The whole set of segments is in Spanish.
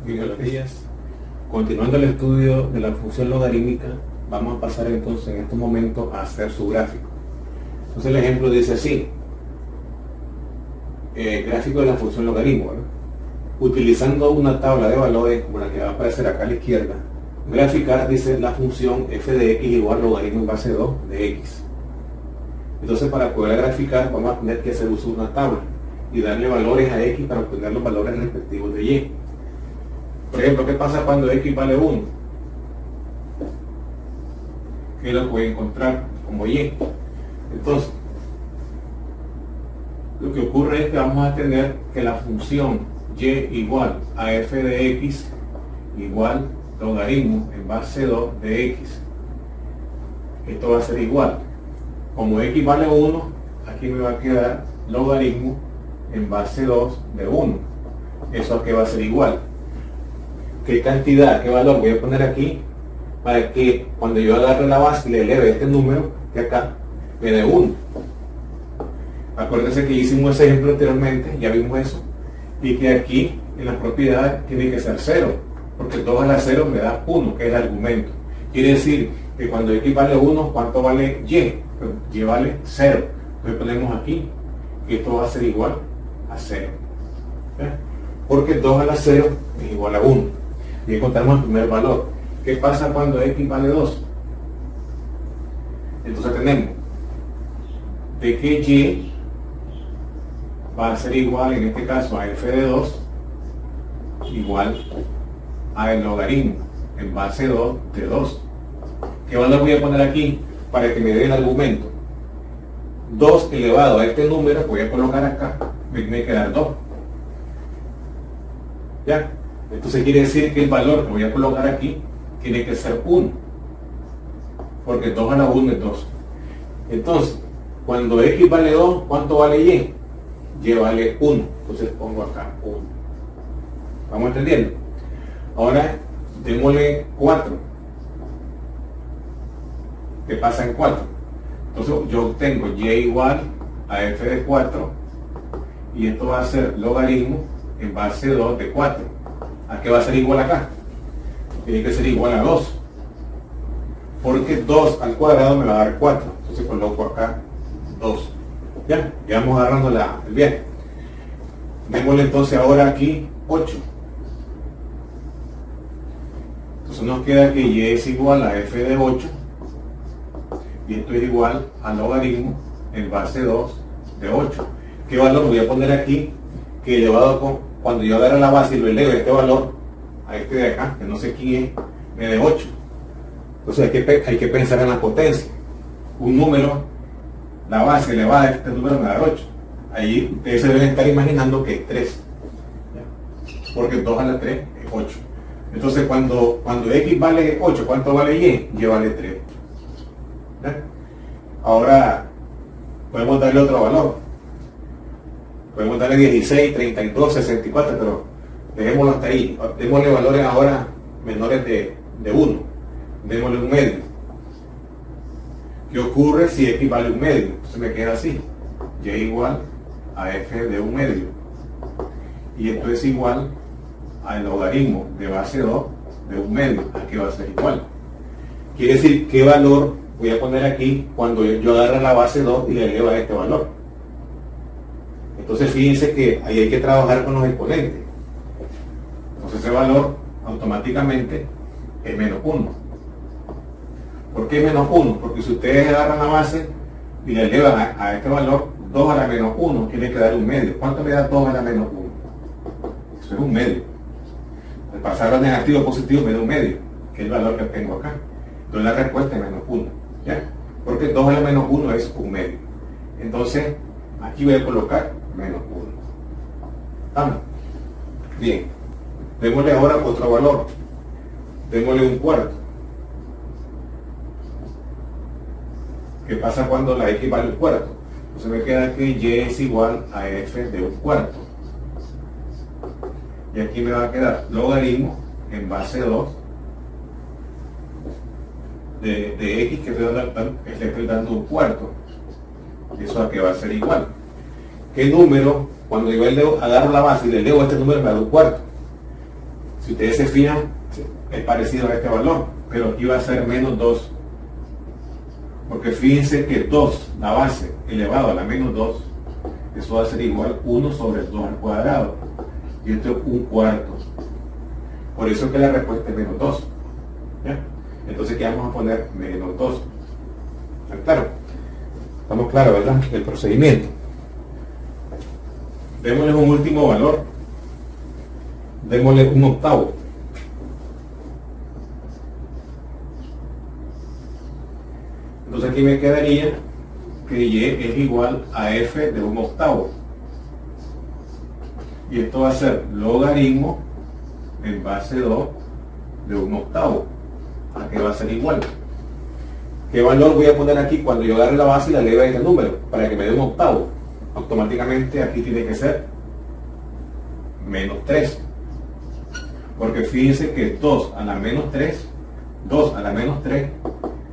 Muy buenos días. Continuando el estudio de la función logarítmica, vamos a pasar entonces en estos momentos a hacer su gráfico. Entonces el ejemplo dice así: gráfico de la función logaritmo, ¿no? Utilizando una tabla de valores como la que va a aparecer acá a la izquierda, graficar, dice, la función f de x igual logaritmo en base 2 de x. Entonces, para poder graficar vamos a tener que hacer uso de una tabla y darle valores a x para obtener los valores respectivos de y. Por ejemplo, ¿qué pasa cuando x vale 1? ¿Qué es lo que voy a encontrar como y? Entonces, lo que ocurre es que vamos a tener que la función y igual a f de x igual logaritmo en base 2 de x. Esto va a ser igual. Como x vale 1, aquí me va a quedar logaritmo en base 2 de 1. Eso aquí va a ser igual. ¿Qué cantidad, qué valor voy a poner aquí para que cuando yo agarre la base y le eleve este número de acá, me dé 1? Acuérdense que hicimos ese ejemplo anteriormente, ya vimos eso, y que aquí en las propiedades tiene que ser 0, porque 2 a la 0 me da 1, que es el argumento. Quiere decir que cuando x vale 1, ¿cuánto vale y? Pues y vale 0. Entonces ponemos aquí que esto va a ser igual a 0. ¿Ya? Porque 2 a la 0 es igual a 1. Y encontramos el primer valor. ¿Qué pasa cuando x vale 2? Entonces tenemos de que y va a ser igual, en este caso, a f de 2 igual a el logaritmo en base 2 de 2. ¿Qué valor voy a poner aquí para que me dé el argumento? 2 elevado a este número, voy a colocar acá, me tiene que dar 2. ¿Ya? Entonces quiere decir que el valor que voy a colocar aquí tiene que ser 1. Porque 2 a la 1 es 2. Entonces, cuando x vale 2, ¿cuánto vale y? Y vale 1. Entonces pongo acá 1. ¿Vamos entendiendo? Ahora, démosle 4. ¿Qué pasa en 4? Entonces yo obtengo y igual a f de 4 y esto va a ser logaritmo en base 2 de 4. ¿A qué va a ser igual acá? Tiene que ser igual a 2, porque 2 al cuadrado me va a dar 4. Entonces coloco acá 2. Ya vamos agarrando el viaje. Démosle entonces ahora aquí 8. Entonces nos queda que y es igual a f de 8 y esto es igual a logaritmo en base 2 de 8. ¿Qué valor voy a poner aquí? Que elevado con, cuando yo agarre la base y lo eleve este valor a este de acá, que no sé quién es, me dé 8. Entonces hay que pensar en la potencia. Un número, la base elevada a este número me da 8. Ahí ustedes se deben estar imaginando que es 3. ¿Ya? Porque 2 a la 3 es 8. Entonces cuando x vale 8, ¿cuánto vale y? Y vale 3. ¿Ya? Ahora podemos darle otro valor. Podemos darle 16, 32, 64, pero dejémoslo hasta ahí. Démosle valores ahora menores de 1. Démosle un medio. ¿Qué ocurre si x vale un medio? Entonces me queda así. Y igual a f de un medio. Y esto es igual al logaritmo de base 2 de un medio. Aquí va a ser igual. Quiere decir, ¿qué valor voy a poner aquí cuando yo agarre la base 2 y le elevo a este valor? Entonces fíjense que ahí hay que trabajar con los exponentes. Entonces ese valor automáticamente es menos 1. ¿Por qué menos 1? Porque si ustedes agarran la base y le elevan a este valor, 2 a la menos 1 tiene que dar un medio. ¿Cuánto me da 2 a la menos 1? Eso es un medio. Al pasar a negativo a positivo me da un medio, que es el valor que tengo acá. Entonces la respuesta es menos 1. ¿Ya? Porque 2 a la menos 1 es un medio. Entonces aquí voy a colocar menos 1. ¿Estamos? Bien. Démosle ahora otro valor. Démosle un cuarto. ¿Qué pasa cuando la x vale un cuarto? Entonces me queda que y es igual a f de un cuarto. Y aquí me va a quedar logaritmo en base 2 de x, que le estoy dando un cuarto. Eso a que va a ser igual. ¿Qué número, cuando yo agarro la base y le elevo este número, me da un cuarto? Si ustedes se fijan, es parecido a este valor, pero aquí va a ser menos 2. Porque fíjense que 2, la base, elevado a la menos 2, eso va a ser igual 1 sobre 2 al cuadrado. Y esto es 1/4. Por eso es que la respuesta es menos 2. ¿Ya? Entonces, ¿qué vamos a poner? Menos 2. ¿Está claro? Estamos claros, ¿verdad? El procedimiento. Démosle un último valor. Démosle 1/8. Entonces aquí me quedaría que y es igual a f de 1/8. Y esto va a ser logaritmo en base 2 de 1/8. ¿A qué va a ser igual? ¿Qué valor voy a poner aquí cuando yo agarre la base y la eleve a este número? Para que me dé 1/8. Automáticamente aquí tiene que ser menos 3. Porque fíjense que 2 a la menos 3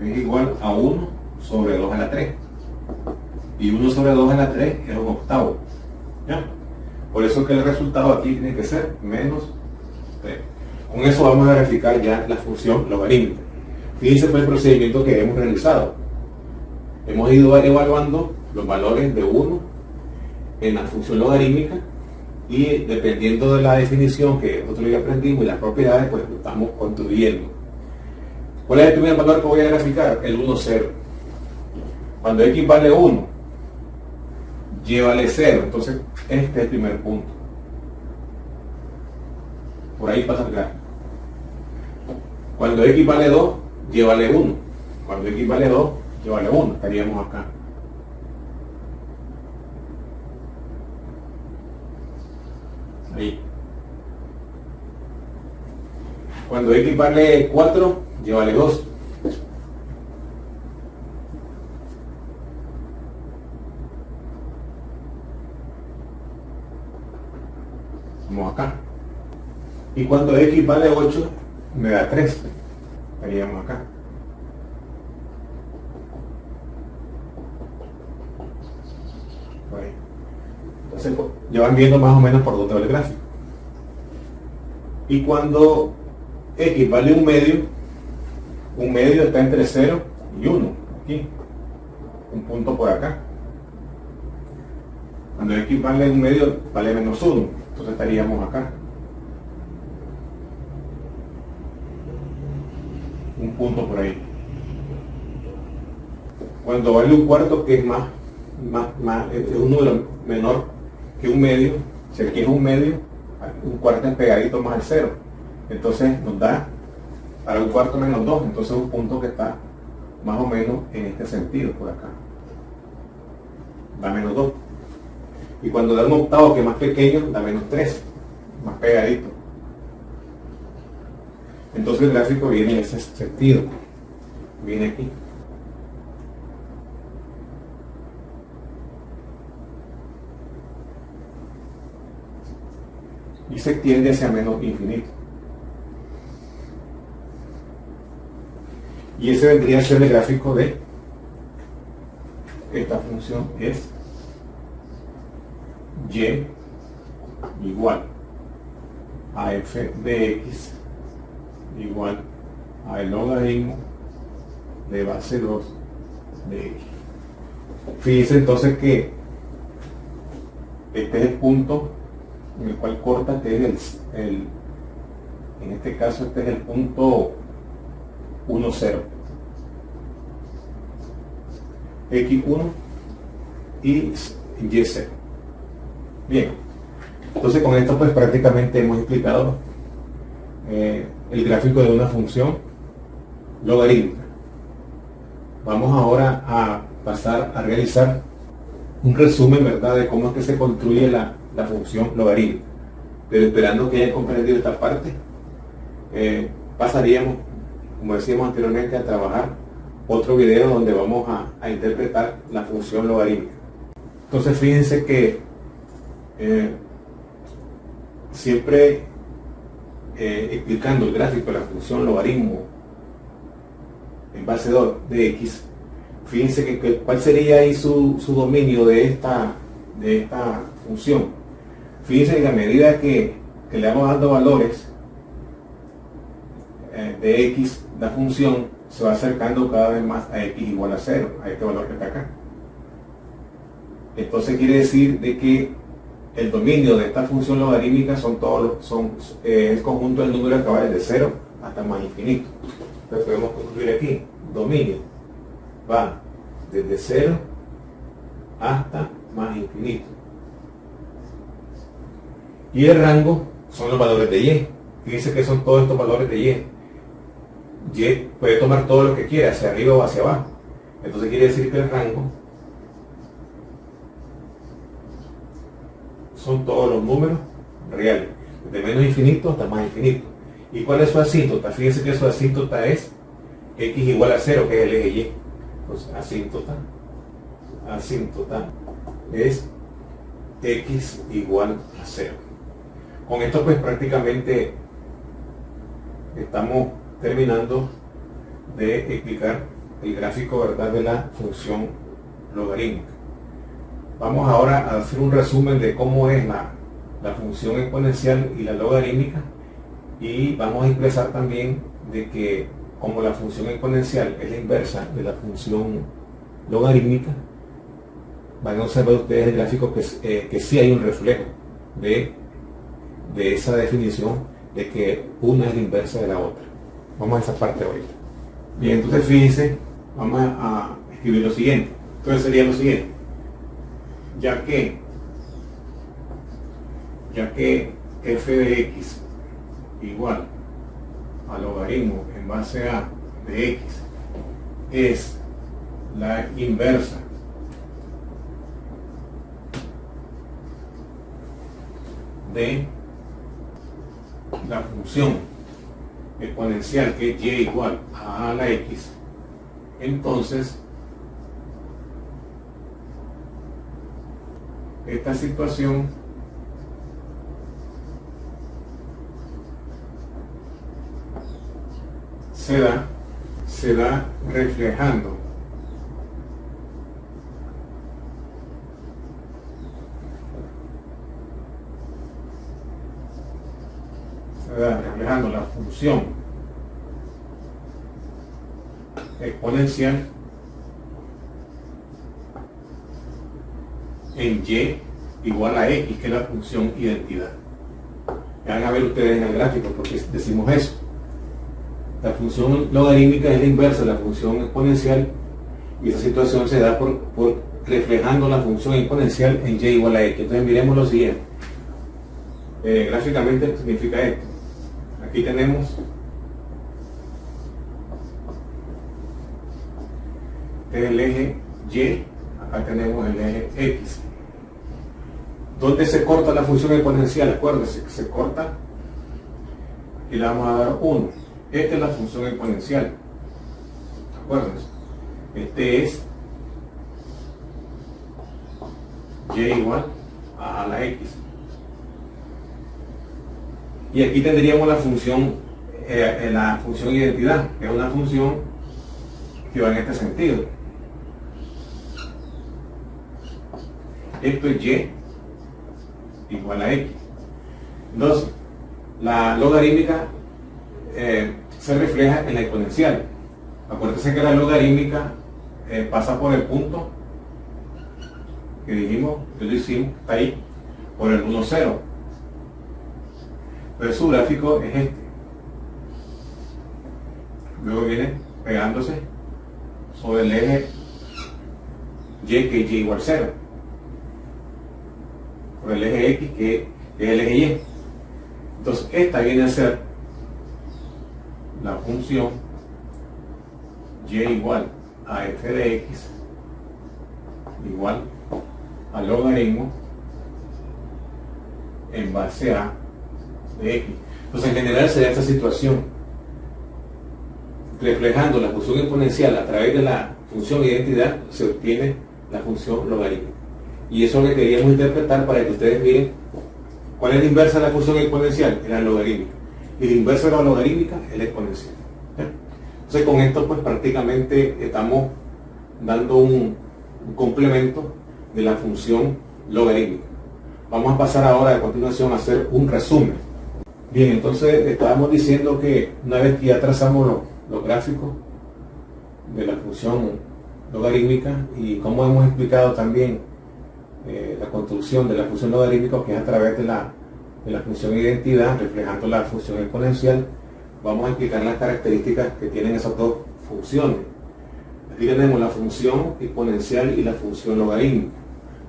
es igual a 1 sobre 2 a la 3. Y 1 sobre 2 a la 3 es 1/8. ¿Ya? Por eso que el resultado aquí tiene que ser menos 3. Con eso vamos a verificar ya la función logarítmica. Fíjense por el procedimiento que hemos realizado. Hemos ido evaluando los valores de 1 en la función logarítmica y dependiendo de la definición que nosotros ya aprendimos y las propiedades, pues lo estamos construyendo. ¿Cuál es el primer valor que voy a graficar? El 1, 0. Cuando x vale 1, y vale 0. Entonces, este es el primer punto. Por ahí pasa el gráfico. Cuando x vale 2, y vale 1. Cuando x vale 2, y vale 1. Estaríamos acá. Ahí. Cuando x vale 4, y vale 2. Vamos acá. Y cuando x vale 8, me da 3. Estaríamos acá. Por ahí. Entonces, pues, ya van viendo más o menos por dónde va el gráfico. Y cuando x vale 1 medio está entre 0 y 1. Aquí. Un punto por acá. Cuando x vale 1 medio, vale menos 1. Entonces estaríamos acá. Un punto por ahí. Cuando vale 1/4, que es es un número menor que 1 medio, si aquí es 1 medio, 1/4 es pegadito más al 0. Entonces nos da para 1/4 menos 2. Entonces un punto que está más o menos en este sentido, por acá. Da menos 2. Y cuando da 1/8, que es más pequeño, da menos 3. Más pegadito. Entonces el gráfico viene en ese sentido. Viene aquí. Y se extiende hacia menos infinito. Y ese vendría a ser el gráfico de esta función es y igual a f de x igual al logaritmo de base 2 de x. Fíjense entonces que este es el punto en el cual corta, que es en este caso este es el punto 1, 0. X1 y Y0. Bien, entonces con esto pues prácticamente hemos explicado el gráfico de una función logarítmica. Vamos ahora a pasar a realizar un resumen, ¿verdad?, de cómo es que se construye la función logarítmica. Pero esperando que hayan comprendido esta parte, pasaríamos, como decíamos anteriormente, a trabajar otro video donde vamos a interpretar la función logarítmica. Entonces fíjense que siempre explicando el gráfico de la función logaritmo en base 2 de x, fíjense que cuál sería ahí su dominio de esta función. Fíjense que a medida que le vamos dando valores de x, la función se va acercando cada vez más a x igual a 0, a este valor que está acá. Entonces quiere decir de que el dominio de esta función logarítmica es el conjunto del número que va desde 0 hasta más infinito. Entonces podemos concluir aquí, dominio va desde 0 hasta más infinito. Y el rango son los valores de y. Fíjense que son todos estos valores de y. Y puede tomar todo lo que quiera, hacia arriba o hacia abajo. Entonces quiere decir que el rango son todos los números reales, desde menos infinito hasta más infinito. ¿Y cuál es su asíntota? Fíjense que su asíntota es x igual a 0, que es el eje y. Entonces asíntota es x igual a 0. Con esto pues prácticamente estamos terminando de explicar el gráfico, ¿verdad?, de la función logarítmica. Vamos ahora a hacer un resumen de cómo es la función exponencial y la logarítmica, y vamos a expresar también de que como la función exponencial es la inversa de la función logarítmica, van a observar ustedes el gráfico que sí hay un reflejo de esa definición de que una es la inversa de la otra. Vamos a esa parte ahorita. Bien, entonces fíjense, vamos a escribir lo siguiente. Entonces sería lo siguiente: ya que f de x igual al logaritmo en base a de x es la inversa de la función exponencial, que es y igual a la x, entonces esta situación se da reflejando la función exponencial en y igual a x, que es la función identidad. Ya van a ver ustedes en el gráfico porque decimos eso. La función logarítmica es la inversa de la función exponencial, y esa situación se da por reflejando la función exponencial en y igual a x. Entonces miremos lo siguiente. Gráficamente significa esto. Aquí tenemos el eje y, acá tenemos el eje x. ¿Dónde se corta la función exponencial? Acuérdense que se corta y le vamos a dar 1. Esta es la función exponencial. Acuérdense. Este es y igual a la x. Y aquí tendríamos la función identidad, que es una función que va en este sentido. Esto es y igual a x. Entonces, la logarítmica se refleja en la exponencial. Acuérdense que la logarítmica pasa por el punto que dijimos, que lo hicimos, está ahí, por el 1, 0. Pero su gráfico es este. Luego viene pegándose sobre el eje y, que es y igual 0. Por el eje x, que es el eje y. Entonces esta viene a ser la función y igual a f de x igual al logaritmo en base a de x. Entonces en general se da esta situación, reflejando la función exponencial a través de la función identidad, se obtiene la función logarítmica. Y eso es lo que queríamos interpretar para que ustedes miren cuál es la inversa de la función exponencial, es la logarítmica, y la inversa de la logarítmica es la exponencial. Entonces con esto pues prácticamente estamos dando un complemento de la función logarítmica. Vamos a pasar ahora a continuación a hacer un resumen. Bien, entonces estábamos diciendo que una vez que ya trazamos los gráficos de la función logarítmica y como hemos explicado también la construcción de la función logarítmica, que es a través de la función identidad reflejando la función exponencial, vamos a explicar las características que tienen esas dos funciones. Aquí tenemos la función exponencial y la función logarítmica.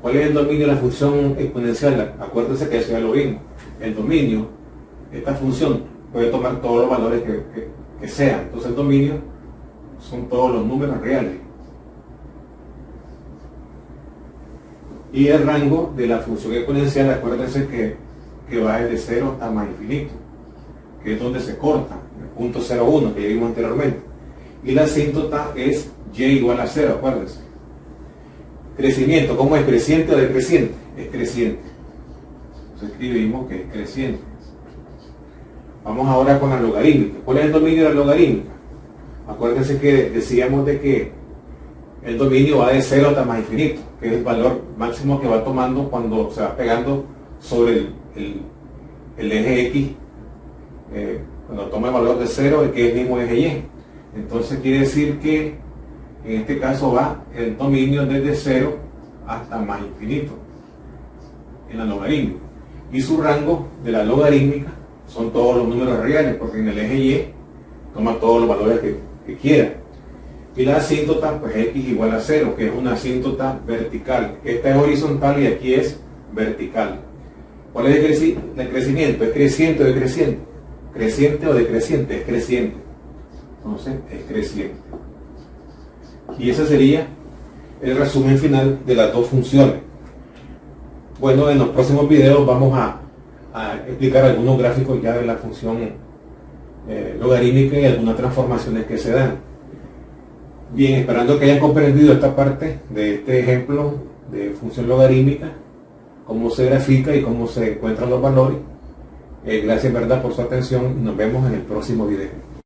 ¿Cuál es el dominio de la función exponencial? Acuérdense que eso ya lo vimos. El dominio, esta función puede tomar todos los valores que sean. Entonces el dominio son todos los números reales. Y el rango de la función exponencial, acuérdense que va desde 0 hasta más infinito, que es donde se corta, el punto 0,1 que ya vimos anteriormente. Y la asíntota es y igual a 0, acuérdense. Crecimiento, ¿cómo es? ¿Creciente o decreciente? Es creciente. Entonces escribimos que es creciente. Vamos ahora con la logarítmica. ¿Cuál es el dominio de la logarítmica? Acuérdense que decíamos de que el dominio va de 0 hasta más infinito, que es el valor máximo que va tomando cuando se va pegando sobre el eje X, cuando toma el valor de 0, que es el mismo eje Y. Entonces quiere decir que en este caso va el dominio desde 0 hasta más infinito en la logarítmica. Y su rango de la logarítmica son todos los números reales, porque en el eje Y toma todos los valores que quiera. Y la asíntota, pues x igual a 0, que es una asíntota vertical. Esta es horizontal y aquí es vertical. ¿Cuál es el crecimiento? ¿Es creciente o decreciente? ¿Creciente o decreciente? Es creciente. Entonces, es creciente. Y ese sería el resumen final de las dos funciones. Bueno, en los próximos videos vamos a explicar algunos gráficos ya de la función logarítmica y algunas transformaciones que se dan. Bien, esperando que hayan comprendido esta parte de este ejemplo de función logarítmica, cómo se grafica y cómo se encuentran los valores. Gracias, ¿verdad?, por su atención y nos vemos en el próximo video.